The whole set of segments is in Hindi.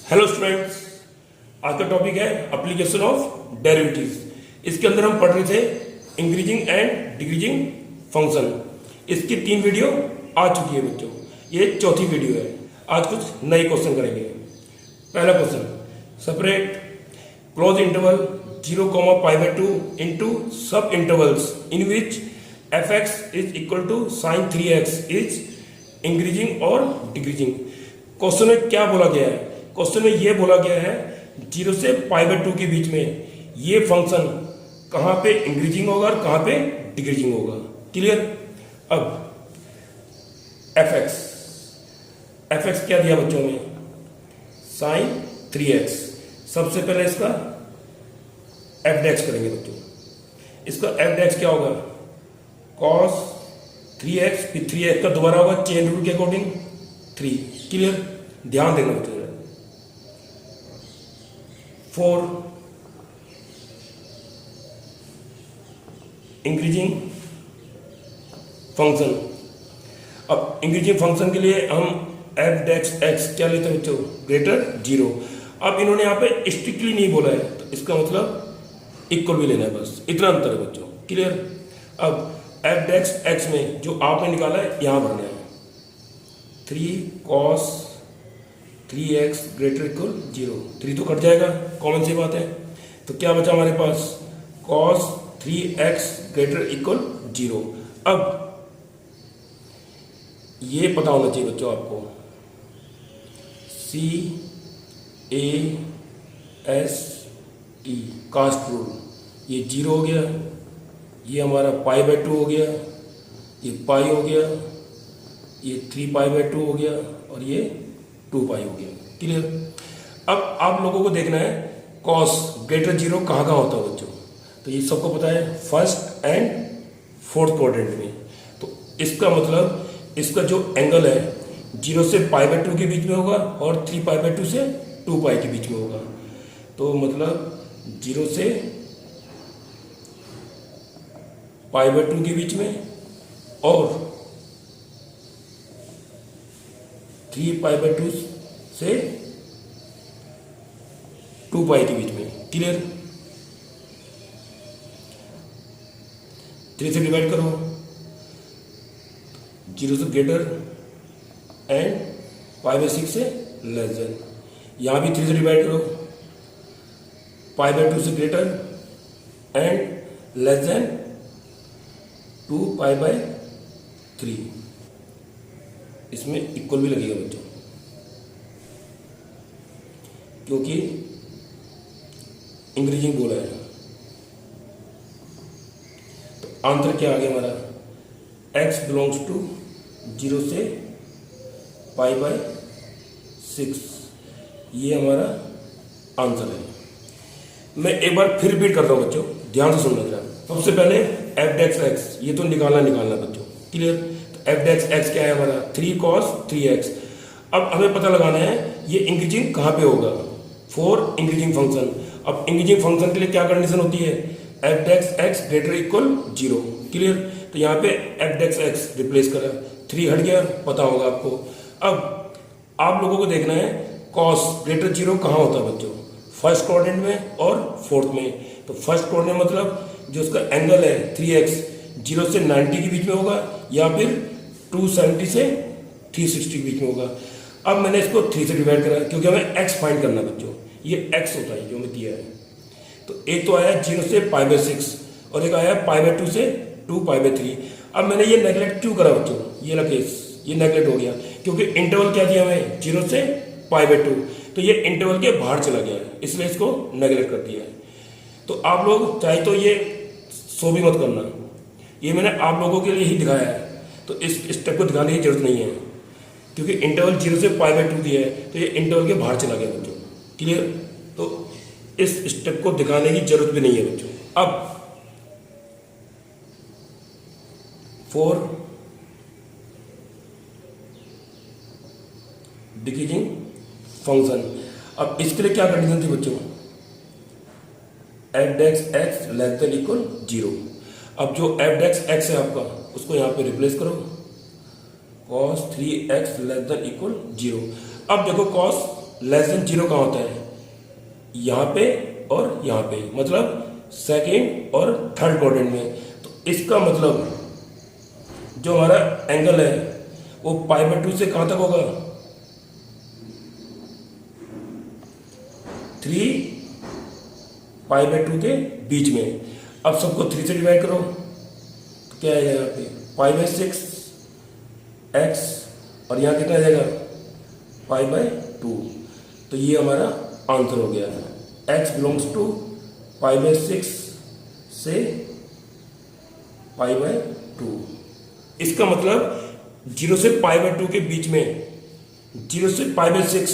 हेलो स्टूडेंट्स, आज का टॉपिक है एप्लीकेशन ऑफ डेरिवेटिव्स। इसके अंदर हम पढ़ रहे थे इंक्रीजिंग एंड डिक्रीजिंग फंक्शन। इसकी 3 वीडियो आ चुकी है बच्चों, ये चौथी वीडियो है। आज कुछ नए क्वेश्चन करेंगे। पहला question, separate close interval 0,π/2 into sub intervals in which f(x) is equal to sin 3x is increasing और डिक्रीजिंग। क्वेश्चन में क्या बोला गया है? क्वेश्चन में ये बोला गया है 0 से π/2 के बीच में ये फंक्शन कहां पे इंक्रीजिंग होगा और कहां पे डिक्रीजिंग होगा। क्लियर? अब fx क्या दिया बच्चों में? sin 3x। सबसे पहले इसका f' करेंगे बच्चों। इसका f' क्या होगा? cos 3x, फिर 3x का दोबारा होगा चेन रूल के अकॉर्डिंग 3। क्लियर? ध्यान देना बच्चों। 4 इंक्रीजिंग फंक्शन। अब इंक्रीजिंग फंक्शन के लिए हम f' क्या लेते हैं बच्चों? ग्रेटर 0। अब इन्होंने यहां पे स्ट्रिक्टली नहीं बोला है, तो इसका मतलब इक्वल भी लेना है, बस इतना अंतर है बच्चों। क्लियर? अब f' में जो आपने निकाला है यहां भरना है 3 cos 3x ग्रेटर इक्वल 0। 3 तो कट जाएगा, कॉमन सी बात है। तो क्या बचा हमारे पास? cos 3x greater equal 0। अब ये पता होना चाहिए बच्चों आपको, CAST कास्ट रूल। ये 0 हो गया, ये हमारा π/2 हो गया, ये पाई हो गया, ये 3π/2 हो गया और ये 2π हो गया। क्लियर? अब आप लोगों को देखना है cos ग्रेटर 0 कहाँ होता है बच्चों। तो ये सबको पता है, फर्स्ट एंड फोर्थ क्वाड्रेंट में। तो इसका मतलब इसका जो एंगल है 0 से π/2 के बीच में होगा और 3π/2 से 2π के बीच में होगा। तो मतलब 0 से π/2 के बीच में और 3π/2 से 2π के बीच में। क्लियर? 3 से डिवाइड करो, 0 से ग्रेटर एंड π/6 से लेस देन। यहां भी 3 से डिवाइड करो, π/2 से ग्रेटर एंड लेस देन 2π/3। इसमें इक्वल भी लगेगा बच्चों, क्योंकि इंक्रीजिंग बोला है। तो आंसर क्या आ गया हमारा? x बिलोंग्स टू 0 से π/6। ये हमारा आंसर है। मैं एक बार फिर रिपीट कर रहा हूं बच्चों, ध्यान से सुनना जरा। सबसे पहले f' ये तो निकालना बच्चों। क्लियर? तो f' क्या है हमारा? 3 cos 3x। अब हमें पता लगाना है ये इंक्रीजिंग कहां पे होगा, फॉर इंक्रीजिंग फंक्शन। अब इंक्रीजिंग फंक्शन के लिए क्या कंडीशन होती है? f' greater equal 0। क्लियर? तो यहाँ पे f' रिप्लेस करा, 3 हट गया, पता होगा आपको। अब आप लोगों को देखना है cos ग्रेटर 0 कहाँ होता है बच्चों? फर्स्ट क्वाड्रेंट में और फोर्थ में। तो फर्स्ट क्वाड्रेंट मतलब जो उसका एंगल है 3x 0 से 90 के बीच में होगा या फिर 270 से 360 के बीच में होगा। अब मैंने इसको 3 से डिवाइड करा क्योंकि हमें x फाइंड करना है बच्चों। ये x होता है जो हमें दिया है। तो एक तो आया 0 से π/6 और एक आया π/2 से 2π/3। अब मैंने ये नेगलेक्ट क्यों करा बच्चों? ये ना केस, ये नेगलेक्ट हो गया क्योंकि इंटरवल क्या दिया हमें? 0 से π/2। तो ये इंटरवल के बाहर चला गया है, इसलिए इसको नेगलेक्ट कर दिया है। तो आप लोग चाहे तो ये सो भी मत करना, ये मैंने आप लोगों के लिए ही दिखाया है। तो इस स्टेप को दिखाने की जरूरत नहीं है क्योंकि इंटरवल 0 से π/2 दिया है, तो ये इंटरवल के बाहर चला गया बच्चों। क्लियर? तो इस स्टेप को दिखाने की जरूरत भी नहीं है बच्चों। अब 4 डिक्रीजिंग फंक्शन। अब इसके लिए क्या कंडीशन थी बच्चों? f' less than equal 0। अब जो f' है आपका उसको यहां पे रिप्लेस करो, cos 3x less than equal 0। अब देखो cos लेस देन जीरो कहाँ होता है? यहाँ पे और यहाँ पे, मतलब सेकेंड और थर्ड क्वाड्रेंट में। तो इसका मतलब जो हमारा एंगल है वो π/2 से कहाँ तक होगा? 3 π/2 के बीच में। अब सबको 3 से डिवाइड करो तो क्या आएगा? यहाँ पे π/6 x, और यहाँ कितना आ जाएगा? π/2। तो ये हमारा आंसर हो गया। x बिलोंग्स टू π/6 से π/2। इसका मतलब 0 से π/2 के बीच में, 0 से π/6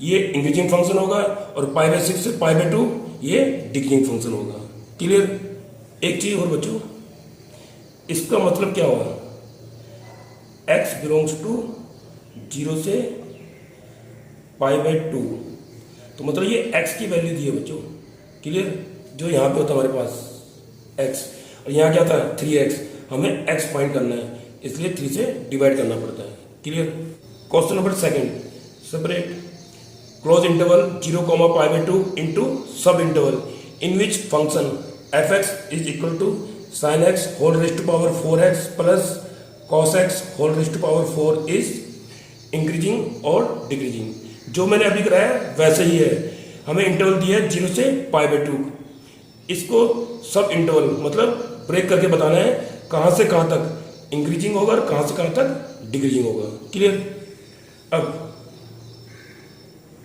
ये इंक्रीजिंग फंक्शन होगा और π/6 से π/2 ये डिक्रीजिंग फंक्शन होगा। क्लियर? एक चीज और बच्चों, इसका मतलब क्या हुआ? x बिलोंग्स टू 0 से π/2, तो मतलब ये x की वैल्यू दी है बच्चों। क्लियर? जो यहाँ पे होता है हमारे पास x, और यहाँ क्या था? 3x। हमें x फाइंड करना है, इसलिए 3 से डिवाइड करना पड़ता है। Clear? Question number second, separate close interval 0, π/2 into sub interval in which function f(x) is equal to sin x whole raise to power 4x plus cos x whole raise to power 4 is increasing और डिक्रीजिंग। जो मैंने अभी कराया वैसे ही है। हमें इंटरवल दिया है 0 से π/2। इसको सब इंटरवल मतलब ब्रेक करके बताना है कहाँ से कहाँ तक इंक्रीजिंग होगा और कहाँ से कहाँ तक डिक्रीजिंग होगा। क्लियर? अब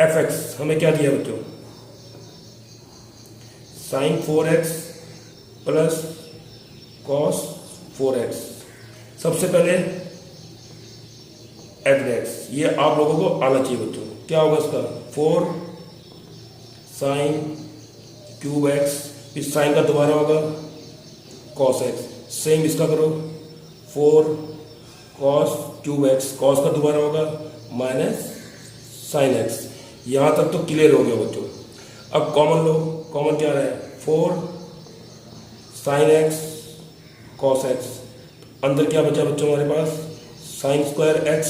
f(x) हमें क्या दिया बच्चों? sin 4x plus cos 4x। सबसे पहले f(x), ये आप लोगों को आना चाहिए बच्चों। क्या होगा इसका? 4 sin क्यूब x, इस साइन का दोबारा होगा cos x। सेम इसका करो, 4 cos क्यूब x, cos का दोबारा होगा माइनस sin x। यहाँ तक तो क्लियर हो गया बच्चों। अब कॉमन लो, कॉमन क्या रहा है? 4 sin x cos x। अंदर क्या बचा बच्चों हमारे पास? sin square x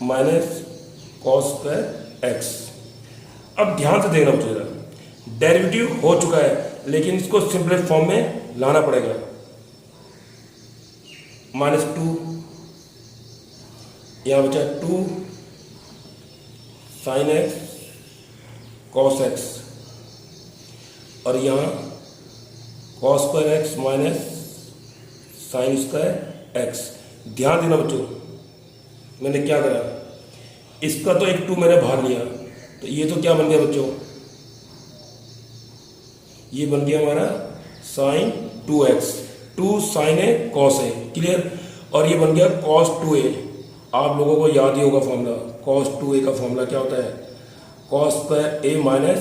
minus cos square x। अब ध्यान से देखना बच्चों, जरा डेरिवेटिव हो चुका है लेकिन इसको सिंपलेस्ट फॉर्म में लाना पड़ेगा। -2, यहाँ बचा 2 sin x cos x, और यहाँ cos square x minus sine square x। ध्यान देना बच्चों, मैंने क्या करा? इसका तो एक 2 मैंने बाहर लिया, तो ये तो क्या बन गया बच्चों? ये बन गया हमारा sin 2x, 2 sin a cos a। Clear? और ये बन गया cos 2a। आप लोगों को याद ही होगा फॉर्मूला, cos 2a का फॉर्मूला क्या होता है? cos square a minus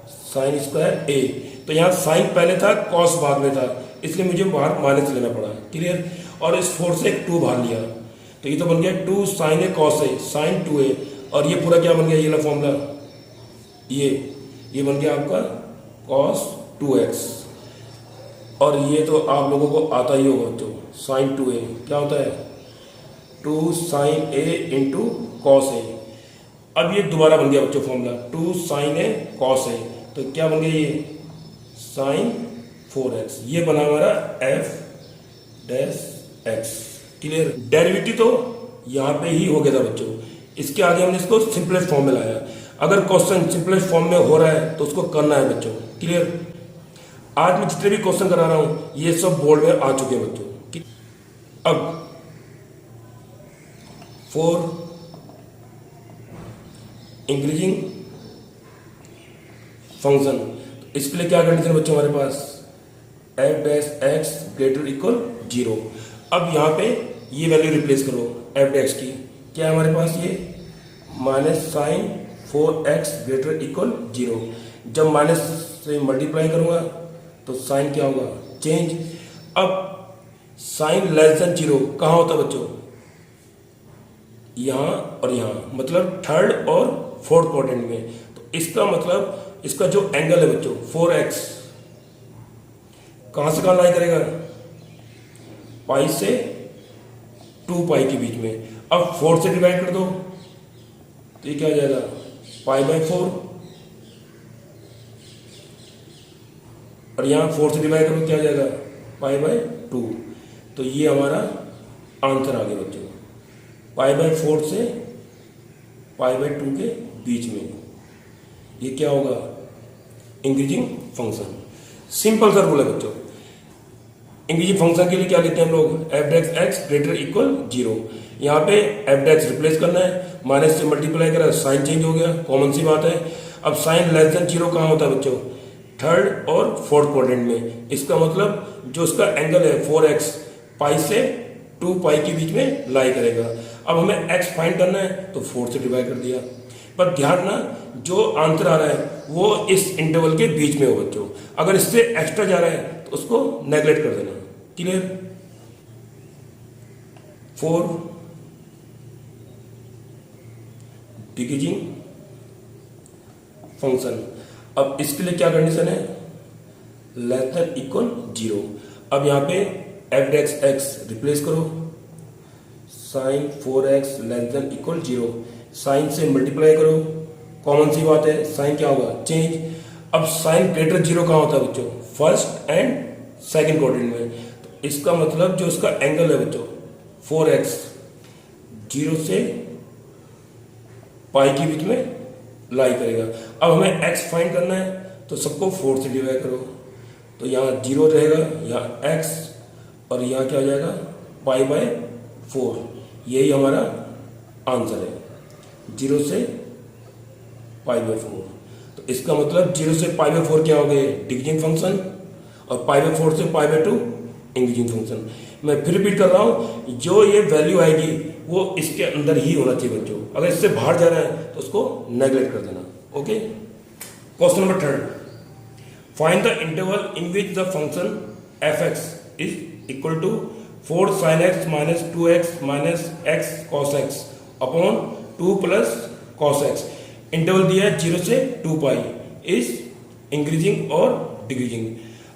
sine square a। तो यहाँ साइन पहले था, cos बाद में था, इसलिए मुझे बाहर माइनस लेना पड़ा। क्लियर? और इस 4 से एक 2 बाहर लिया, तो ये तो बन गया 2 sin a cos a, sin 2a। और ये पूरा क्या बन गया? ये वाला फॉर्मूला, ये बन गया आपका cos 2x। और ये तो आप लोगों को आता ही होगा बच्चों, sin 2a क्या होता है? 2 sin a into cos a। अब ये दोबारा बन गया बच्चों formula, 2 sin a cos a। तो क्या बन गया? ये sin 4x। ये बना हमारा f dash x। Clear? Derivative तो यहाँ पे ही हो गया था बच्चों। इसके आगे हमने इसको सिंपलेस्ट फॉर्म में लाया। अगर क्वेश्चन सिंपलेस्ट फॉर्म में हो रहा है तो उसको करना है बच्चों। क्लियर? आज मैं जितने भी क्वेश्चन करा रहा हूँ ये सब बोर्ड में आ चुके हैं बच्चों। अब 4 इंक्रीजिंग फंक्शन, इसके लिए क्या कंडीशन बच्चों हमारे पास? f dash x greater equal 0। अब यहाँ पे ये वैल्यू रिप्लेस करो f डैश की। क्या है हमारे पास? ये minus sign 4x greater equal 0। जब माइनस से मल्टीप्लाई करूँगा तो साइन क्या होगा? चेंज। अब साइन लेस देन 0 कहाँ होता है बच्चों? यहाँ और यहाँ, मतलब थर्ड और फोर्थ क्वाड्रेंट में। तो इसका मतलब इसका जो एंगल है बच्चों 4x, कहाँ से कहाँ लाई करेगा? पाई से 2 पाई के बीच में। अब 4 से डिवाइड कर दो तो ये क्या हो जाएगा? पाई बाय 4, और यहाँ 4 से डिवाइड करो क्या आ जाएगा, पाई बाय 2। तो ये हमारा आंसर आ गया बच्चों, पाई बाय 4 से पाई बाय 2 के बीच में। ये क्या होगा, इंक्रीजिंग फंक्शन। सिंपल सा रूल है बच्चों। इंक्रीजिंग फंक्शन के लिए क्या लेते हैं हम लोग, एफ डेक्स एक्स ग्रेटर इक्वल 0। यहाँ पे एफ डेक्स रिप्लेस करना है, माइनस से मल्टीप्लाई करा, साइन चेंज हो गया, कॉमन सी बात है। अब साइन लेस देन 0 कहाँ होता है बच्चों, थर्ड और फोर्थ क्वाड्रेंट में। इसका मतलब जो इसका एंगल है 4x पाई से 2 पाई के बीच में लाई करेगा। अब हमें x फाइंड करना है तो 4 से डिवाइड कर दिया। पर ध्यान ना, जो आंसर आ रहा है वो इस इंटरवल के बीच में हो बच्चों। अगर इससे एक्स्ट्रा जा रहा है तो उसको नेगलेक्ट कर देना। क्लियर। 4 decreasing function. अब इसके लिए क्या कंडीशन है, लेस देन इक्वल 0। अब यहाँ पे एफ डेक्स एक्स रिप्लेस करो, sine 4x less than equal 0, sine से मल्टीप्लाई करो, कॉमन सी बात है, साइन क्या होगा, चेंज। अब साइन ग्रेटर 0 कहाँ होता है बच्चों, फर्स्ट एंड सेकंड क्वाड्रेंट में। तो इसका मतलब जो इसका एंगल है बच्चों 4x 0 से पाई के बीच में लाई करेगा। अब हमें x फाइंड करना है तो सबको 4 से डिवाइड करो, तो यहाँ 0 रहेगा, यहाँ x, और यहाँ क्या हो जाएगा, पाई बाय 4। यही हमारा आंसर है, 0 से पाई बाय 4। तो इसका मतलब 0 से पाई बाय 4 क्या हो गए, डिक्रीजिंग फंक्शन, और पाई बाय 4 से पाई बाय 2 इंक्रीजिंग फंक्शन। मैं फिर रिपीट कर रहा हूँ, जो ये वैल्यू आएगी वो इसके अंदर ही होना चाहिए बच्चों। अगर इससे बाहर जा रहा है तो उसको नेगलेक्ट कर देना। Okay. Question number 3, find the interval in which the function F X is equal to 4 sin x minus 2x minus x cos x upon 2 plus cos x। Interval दिया है 0 से 2 पाई, इज इंक्रीजिंग और डिक्रीजिंग।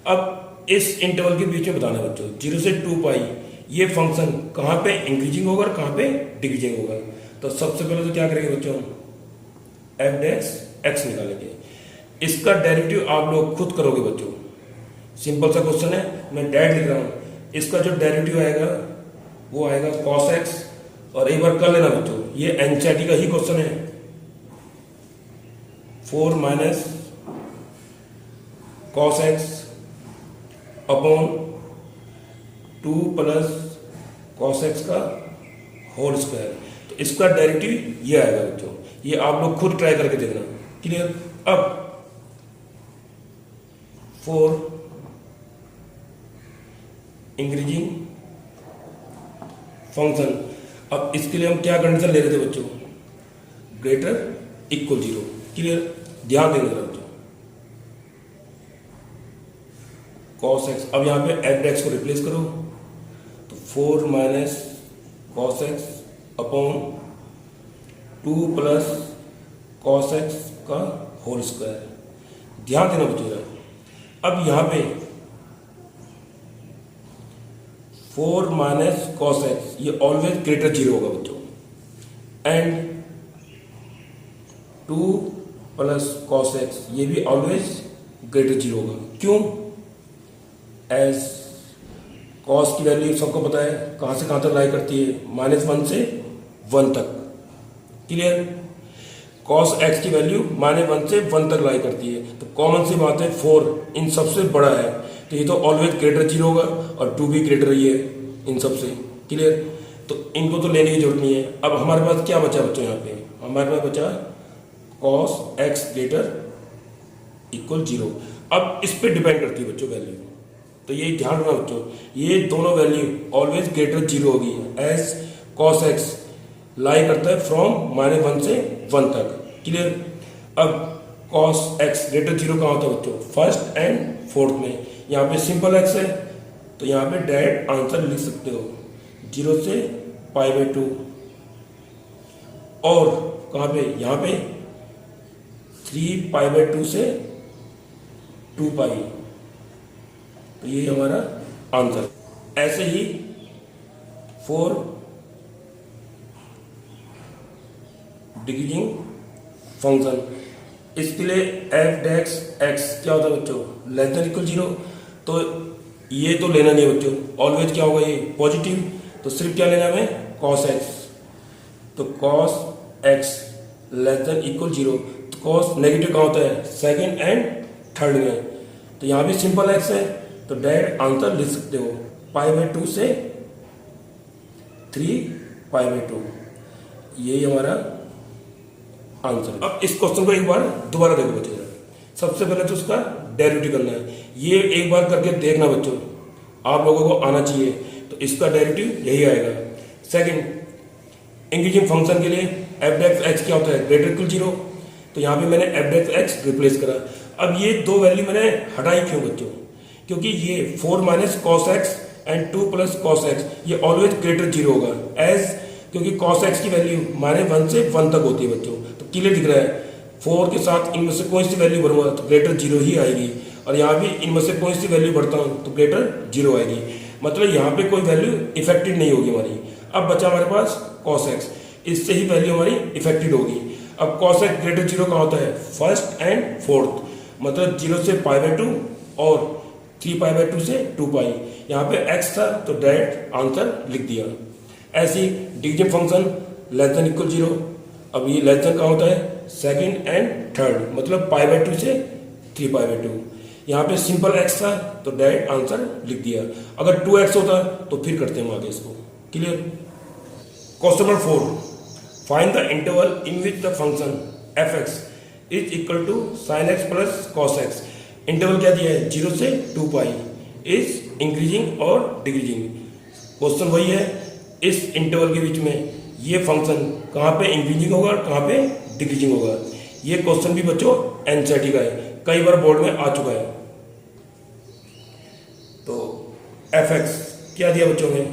अब इस इंटरवल के बीच में बताना है बच्चों, 0 से 2 पाई ये फंक्शन कहाँ पे इंक्रीजिंग होगा और कहाँ पे डिक्रीजिंग होगा। तो सबसे पहले तो क्या करेंगे बच्चों, एफ डेक्स एक्स निकालेंगे। इसका डेरिवेटिव आप लोग खुद करोगे बच्चों, सिंपल सा क्वेश्चन है, मैं डायरेक्ट लिख रहा हूँ। इसका जो डेरिवेटिव आएगा वो आएगा cos x, और एक बार कर लेना बच्चों, ये एनसीईआरटी का ही क्वेश्चन है। 4 minus cos x upon 2 plus cos x का होल स्क्वायर। तो इसका डेरिवेटिव ये आएगा बच्चों, ये आप लोग खुद ट्राई करके देखना। क्लियर। अब 4 इंक्रीजिंग फंक्शन। अब इसके लिए हम क्या कंडीशन ले रहे थे बच्चों, ग्रेटर इक्वल 0। क्लियर। ध्यान देना जरा बच्चों, cos x। अब यहाँ पे एफ डेक्स को रिप्लेस करो, तो 4 minus cos x upon 2 plus cos x का होल स्क्वायर। ध्यान देना बच्चों। अब यहाँ पे 4 माइनस cos x ये ऑलवेज ग्रेटर 0 होगा बच्चों, एंड 2 प्लस cos x ये भी ऑलवेज ग्रेटर 0 होगा। क्यों, एज कॉस की वैल्यू सबको पता है कहाँ से कहाँ तक लाई करती है, -1 से 1 तक। क्लियर। कॉस एक्स की वैल्यू -1 से 1 तक लाई करती है। तो कॉमन सी बात है 4 इन सबसे बड़ा है, तो ये तो ऑलवेज ग्रेटर 0 होगा, और 2 भी ग्रेटर ही है इन सबसे। क्लियर। तो इनको तो लेने की जरूरत नहीं है। अब हमारे पास क्या बचा बच्चों, यहाँ पे हमारे पास बचा कॉस एक्स ग्रेटर इक्वल 0। अब इस पर डिपेंड करती है बच्चों वैल्यू, तो ये ध्यान रखना बच्चों, ये दोनों वैल्यू ऑलवेज ग्रेटर 0 होगी, एज कॉस एक्स लाई करता है फ्रॉम -1 से 1 तक। क्लियर। अब कॉस एक्स ग्रेटर 0 कहाँ होता है बच्चों, फर्स्ट एंड फोर्थ में। यहाँ पे सिंपल एक्स है तो यहाँ पे डायरेक्ट आंसर लिख सकते हो, 0 से पाई बाय 2, और कहाँ पे, यहाँ पे 3 पाई बाय 2 से 2 पाई। तो ये हमारा आंसर। ऐसे ही 4 डिक्रीजिंग फंक्शन, इसके लिए एफ डेक्स एक्स क्या होता है बच्चों, लेस देन इक्वल 0। तो ये तो लेना नहीं है बच्चों, ऑलवेज क्या होगा ये पॉजिटिव, तो सिर्फ क्या लेना है हमें कॉस एक्स। तो cos x less than equal 0, तो कॉस नेगेटिव कहाँ होता है, सेकेंड एंड थर्ड में। तो यहाँ भी सिंपल एक्स है, तो डायरेक्ट आंसर लिख सकते हो π/2 से 3π/2, यही हमारा आंसर। अब इस क्वेश्चन को एक बार दोबारा देखो बच्चों। सबसे पहले तो उसका डेरिवेटिव करना है, ये एक बार करके देखना बच्चों, आप लोगों को आना चाहिए। तो इसका डेरिवेटिव यही आएगा। सेकंड, इंक्रीजिंग फंक्शन के लिए एफ डेक्स एक्स क्या होता है, ग्रेटर इक्वल 0। तो यहाँ पे मैंने एफ डेक्स एक्स रिप्लेस करा। अब ये दो वैल्यू मैंने हटाई क्यों बच्चों, क्योंकि ये 4 minus cos x and 2 plus cos x ये ऑलवेज ग्रेटर 0 होगा, एज क्योंकि कॉस एक्स की वैल्यू -1 से 1 तक होती है बच्चों। तो क्लियर दिख रहा है, 4 के साथ इनमें से कोई सी वैल्यू बढ़ूंगा तो ग्रेटर 0 ही आएगी, और यहाँ भी इनमें से कोई सी वैल्यू बढ़ता हूँ तो ग्रेटर 0 आएगी। मतलब यहाँ पे कोई वैल्यू इफेक्टेड नहीं होगी हमारी। अब बचा हमारे पास कॉस एक्स, इससे ही वैल्यू हमारी इफेक्टेड होगी। अब कॉस एक्स ग्रेटर 0 कहाँ होता है, फर्स्ट एंड फोर्थ, मतलब 0 से π/2 और 3π/2 से 2π। यहाँ पे x था तो डायरेक्ट आंसर लिख दिया। ऐसी division function less than equal 0, अब ये लेस देन कहाँ होता है, सेकंड एंड थर्ड, मतलब π/2 से 3π/2। यहाँ पे सिंपल x था तो डायरेक्ट आंसर लिख दिया। अगर 2x होता तो फिर करते हम आगे इसको। Clear. Question number 4, find the interval in which the function f(x) is equal to sin x plus cos x। Interval क्या दिया है, 0 से 2π, इज इंक्रीजिंग और डिक्रीजिंग। क्वेश्चन वही है, इस इंटरवल के बीच में ये फंक्शन कहाँ पे इंक्रीजिंग होगा और कहाँ पे डिक्रीजिंग होगा। ये क्वेश्चन भी बच्चों एनसीईआरटी का है, कई बार बोर्ड में आ चुका है। तो f(x) क्या दिया बच्चों में,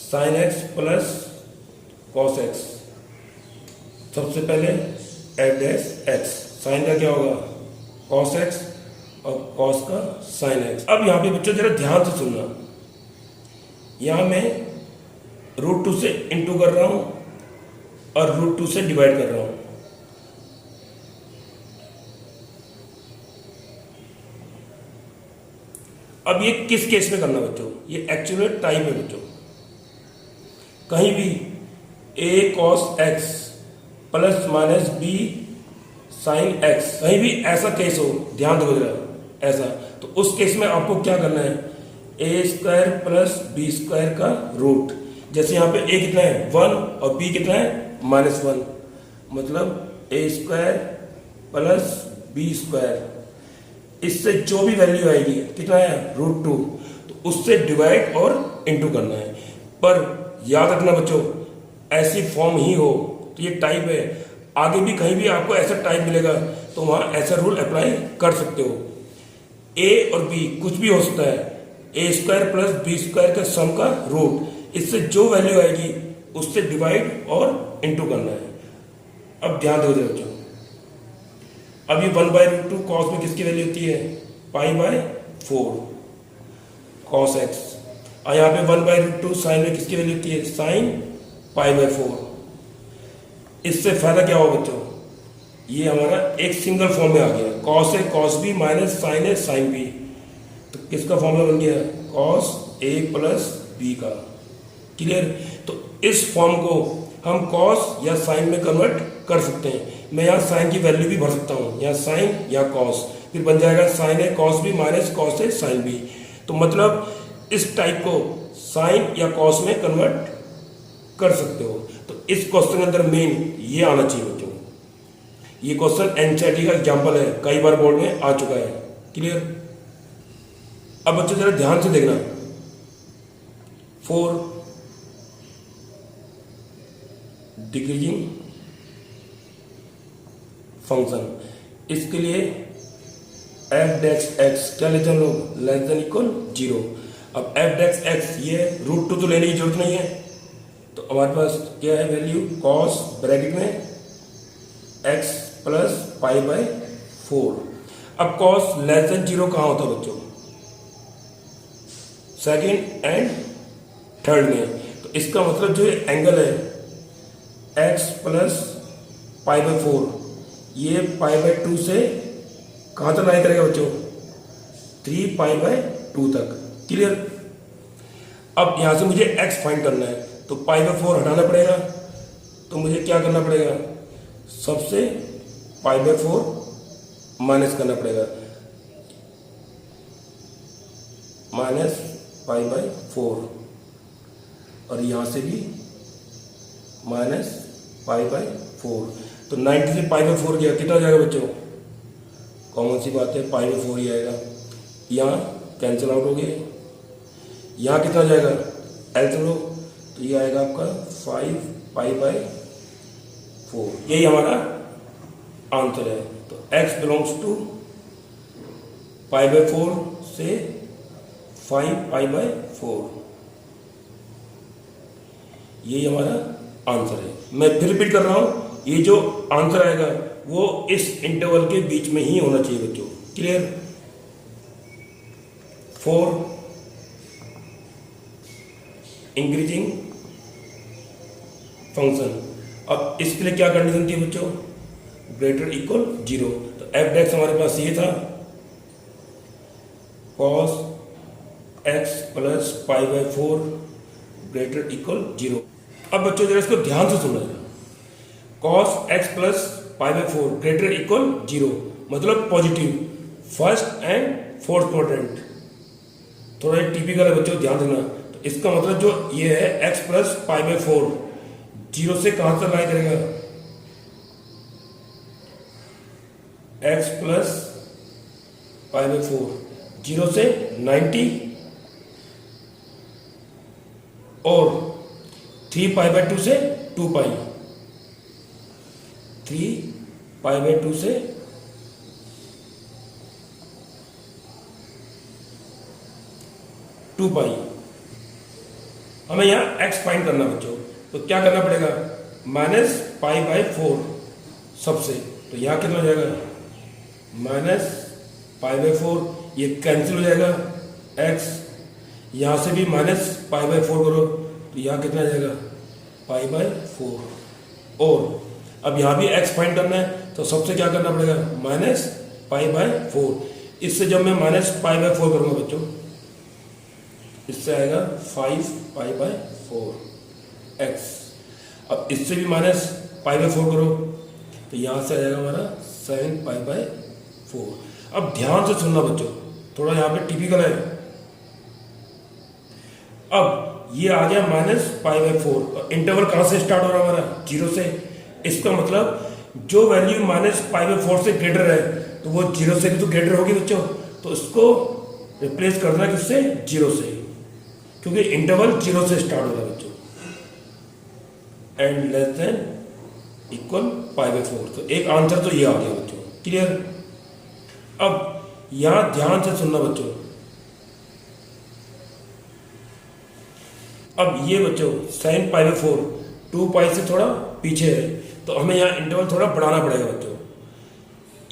sin x plus cos x। सबसे पहले f(x), साइन का क्या होगा cos x और cos का sin x। अब यहाँ पे बच्चों जरा ध्यान से सुनना, यहाँ मैं √2 से इंटू कर रहा हूं और √2 से डिवाइड कर रहा हूं। अब ये किस केस में करना बच्चों, ये एक्चुअल टाइप है बच्चों। कहीं भी a cos x plus minus b sin x, कहीं भी ऐसा केस हो, ध्यान दो जरा ऐसा, तो उस केस में आपको क्या करना है, a² प्लस b² का रूट। जैसे यहाँ पे a कितना है 1 और b कितना है -1, मतलब a² प्लस b², इससे जो भी वैल्यू आएगी कितना है √2, तो उससे डिवाइड और इंटू करना है। पर याद रखना बच्चों, ऐसी फॉर्म ही हो तो ये टाइप है। आगे भी कहीं भी आपको ऐसा टाइप मिलेगा तो वहां ऐसा रूल अप्लाई कर सकते हो। a और b कुछ भी हो सकता है, a² प्लस b² का सम का रूट, इससे जो वैल्यू आएगी उससे डिवाइड और इंटू करना है। अब ध्यान दो बच्चों, अब ये 1/√2 cos में किसकी वैल्यू होती है, π/4 cos x, और यहाँ पे 1/√2 sin में किसकी वैल्यू होती है, sin π/4। इससे फायदा क्या होगा बच्चों, ये हमारा एक सिंगल फॉर्म में आ गया, cos a cos b minus sin a sin b। तो किसका फॉर्मूला बन गया, cos a प्लस b का। क्लियर। तो इस फॉर्म को हम cos या sin में कन्वर्ट कर सकते हैं। मैं यहाँ sin की वैल्यू भी भर सकता हूँ, यहाँ sin या cos, फिर बन जाएगा sin a cos b minus cos a sin b। तो मतलब इस टाइप को sin या cos में कन्वर्ट कर सकते हो। तो इस क्वेश्चन के अंदर मेन ये आना चाहिए बच्चों। ये क्वेश्चन एनसीईआरटी का एग्जांपल है, कई बार बोर्ड में आ चुका है। क्लियर। अब बच्चों जरा ध्यान से देखना, 4 डिक्रीजिंग फंक्शन, इसके लिए f डेक्स x क्या लेते हैं हम लोग, लेस देन इक्वल 0। अब f डेक्स x ये √2 तो लेने की जरूरत नहीं है, तो हमारे पास क्या है वैल्यू, cos ब्रैकेट में x प्लस π/4। अब cos लेस देन 0 कहाँ होता है बच्चों, सेकंड एंड थर्ड में। तो इसका मतलब जो एंगल है x प्लस पाई बाय 4, ये पाई बाय 2 से कहाँ तक लाइन करेगा बच्चों? 3 पाई बाय 2 तक। क्लियर? अब यहाँ से मुझे x फाइंड करना है, तो पाई बाय 4 हटाना पड़ेगा, तो मुझे क्या करना पड़ेगा? सबसे पाई बाय 4 माइनस करना पड़ेगा, माइनस पाई बाय 4, और यहाँ से भी माइनस पाई बाय 4। तो 90 से पाई बाय 4 गया, कितना जाएगा बच्चों? कॉमन सी बात है, पाई बाय 4 ही आएगा। यहाँ कैंसिल आउट हो गए, यहाँ कितना जाएगा? एल लो, तो ये आएगा आपका 5 पाई बाय 4। यही हमारा आंसर है। तो x belongs to pi by 4 से 5 पाई बाय 4, यही हमारा आंसर है। मैं फिर रिपीट कर रहा हूं, ये जो आंसर आएगा वो इस इंटरवल के बीच में ही होना चाहिए बच्चों। क्लियर? 4 increasing function. अब इसके लिए क्या कंडीशन थी बच्चों? Greater equal 0। तो एफ डेक्स हमारे पास ये था, cos x plus pi by 4 greater equal 0। अब बच्चों जरा इसको ध्यान से सुनना, cos x plus pi by 4 greater equal 0 मतलब positive, first and fourth quadrant. थोड़ा टिपिकल है बच्चों, ध्यान देना। तो इसका मतलब जो ये है x प्लस पाई बाय 4 0 से कहां तक लाइन करेगा? x प्लस पाई बाय 4 0 से 90 और 3 पाई बाय 2 से 2 पाई, 3 पाई बाय 2 से 2 पाई। हमें यहाँ x फाइंड करना बच्चों, तो क्या करना पड़ेगा? माइनस पाई बाय 4 सबसे, तो यहाँ कितना हो जाएगा? माइनस पाई बाय 4, ये कैंसिल हो जाएगा, x यहाँ से भी माइनस पाई बाय 4 करो, तो यहाँ कितना जाएगा? पाई बाय 4। और अब यहाँ भी x फाइंड करना है, तो सबसे क्या करना पड़ेगा? Minus pi by 4। इससे जब मैं माइनस पाई बाय 4 करूँगा बच्चों, इससे आएगा 5 पाई बाय 4 x। अब इससे भी माइनस पाई बाय 4 करो, तो यहाँ से आ जाएगा हमारा 7 पाई बाय 4। अब ध्यान से सुनना बच्चों, थोड़ा यहाँ पे टिपिकल है। अब ये आ गया माइनस पाई बाय 4, और इंटरवल कहाँ से स्टार्ट हो रहा है हमारा? 0 से। इसका मतलब जो वैल्यू माइनस पाई बाय 4 से ग्रेटर है, तो वो 0 से भी तो ग्रेटर होगी बच्चों। तो इसको रिप्लेस करना है किससे? 0 से, क्योंकि इंटरवल 0 से स्टार्ट हो रहा है बच्चों, and less than equal pi by 4। तो एक आंसर तो ये आ गया बच्चों। क्लियर? अब यहां ध्यान से सुनना बच्चों, अब ये बच्चों साइन पाई बाय 4 2 पाई से थोड़ा पीछे है, तो हमें यहाँ इंटरवल थोड़ा बढ़ाना पड़ेगा बच्चों।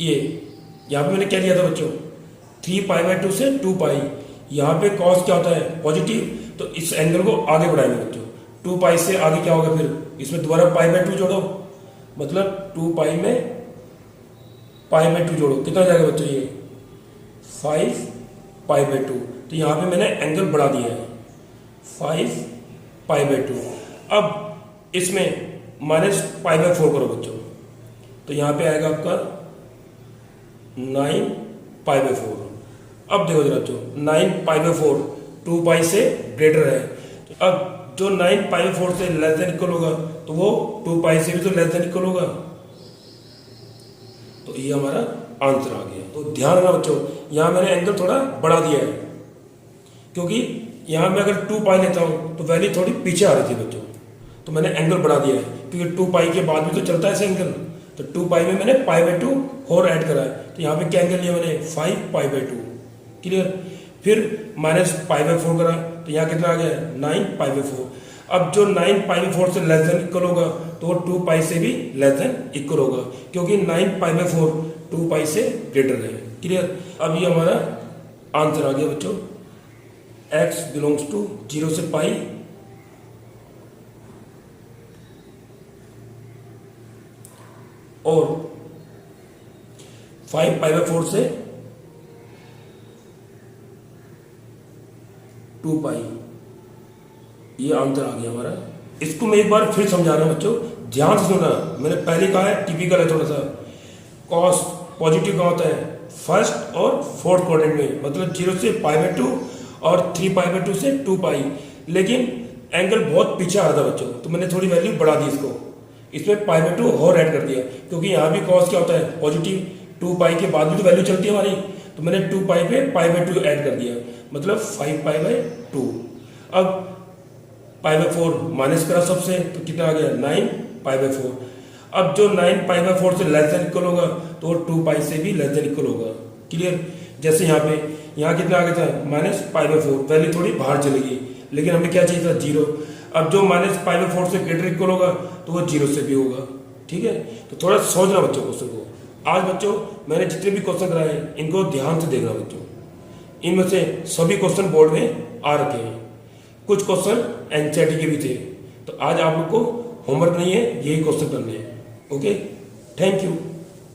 ये यहाँ पे मैंने क्या लिया था बच्चों? 3 पाई बाय 2 से 2 पाई। यहाँ पे कॉस क्या होता है? पॉजिटिव, तो इस एंगल को आगे बढ़ाएंगे बच्चों। 2 पाई से आगे क्या होगा? फिर इसमें दोबारा पाई बाय 2 जोड़ो, मतलब 2 पाई में पाई बाय 2 जोड़ो, कितना जाएगा बच्चों? ये 5 पाई बाय 2। तो यहाँ पे मैंने एंगल बढ़ा दिया है 5 पाई बाय 2। अब इसमें माइनस पाई बाय 4 करो बच्चों, तो यहाँ पे आएगा आपका 9 पाई बाय 4। अब देखो जरा बच्चों, 9 पाई बाय 4 2 पाई से ग्रेटर है, तो अब जो 9 पाई बाय 4 से लेस देन इक्वल होगा, तो वो 2 पाई से भी तो लेस देन इक्वल होगा। तो ये हमारा आंसर आ गया। तो ध्यान रखना बच्चों, यहाँ मैंने एंगल थोड़ा बढ़ा दिया है, क्योंकि यहाँ मैं अगर 2 पाई लेता हूँ तो वैल्यू थोड़ी पीछे आ रही थी बच्चों, तो मैंने एंगल बढ़ा दिया है, क्योंकि 2 पाई के बाद भी तो चलता है ऐसे एंगल। तो 2 पाई में मैंने पाई बाय 2 और ऐड करा है, तो यहाँ पे क्या एंगल लिया मैंने? 5 पाई बाय 2। क्लियर? फिर माइनस पाई बाय 4 करा, तो यहाँ कितना आ गया? 9 पाई बाय 4। अब जो 9 पाई बाय 4 से लेस देन इक्वल होगा, तो वो 2 पाई से भी लेस देन इक्वल होगा, क्योंकि 9 पाई बाय 4 2 पाई से ग्रेटर है। क्लियर? अब ये हमारा आंसर आ गया बच्चों, x बिलोंग्स टू 0 से पाई और 5π/4 से 2π, ये आंसर आ गया हमारा। इसको मैं एक बार फिर समझा रहा हूं बच्चों, ध्यान से सुनना। मैंने पहले कहा है टिपिकल है थोड़ा सा। कॉस पॉजिटिव का होता है फर्स्ट और फोर्थ क्वाड्रेंट में, मतलब 0 से π/2 और 3π/2 से 2π। लेकिन एंगल बहुत पीछे आ रहा था बच्चों, तो मैंने थोड़ी वैल्यू बढ़ा दी इसको, इसमें π/2 और ऐड कर दिया, क्योंकि यहाँ भी कॉस क्या होता है पॉजिटिव, 2π के बाद भी तो वैल्यू चलती है हमारी, तो मैंने 2π पे π/2 ऐड कर दिया, मतलब 5π/2। अब π/4 माइनस करा सबसे, तो कितना आ गया 9π/4। अब जो 9π/4 से लेस देन इक्वल होगा तो 2π से भी लेस देन इक्वल होगा। क्लियर? जैसे यहाँ कितना आ गया था -π/4, वैल्यू थोड़ी बाहर चलेगी, लेकिन हमें क्या चाहिए था 0। अब जो -π/4 से ग्रेटर इक्वल होगा तो वो 0 से भी होगा। ठीक है, तो थोड़ा सोचना बच्चों क्वेश्चन को। आज बच्चों मैंने जितने भी क्वेश्चन कराए इनको ध्यान से देखना बच्चों, इनमें से सभी क्वेश्चन बोर्ड में आ रखे हैं, कुछ क्वेश्चन एनसीईआरटी के भी थे। तो आज आप लोग को होमवर्क नहीं है, यही क्वेश्चन करने हैं। Okay, thank you.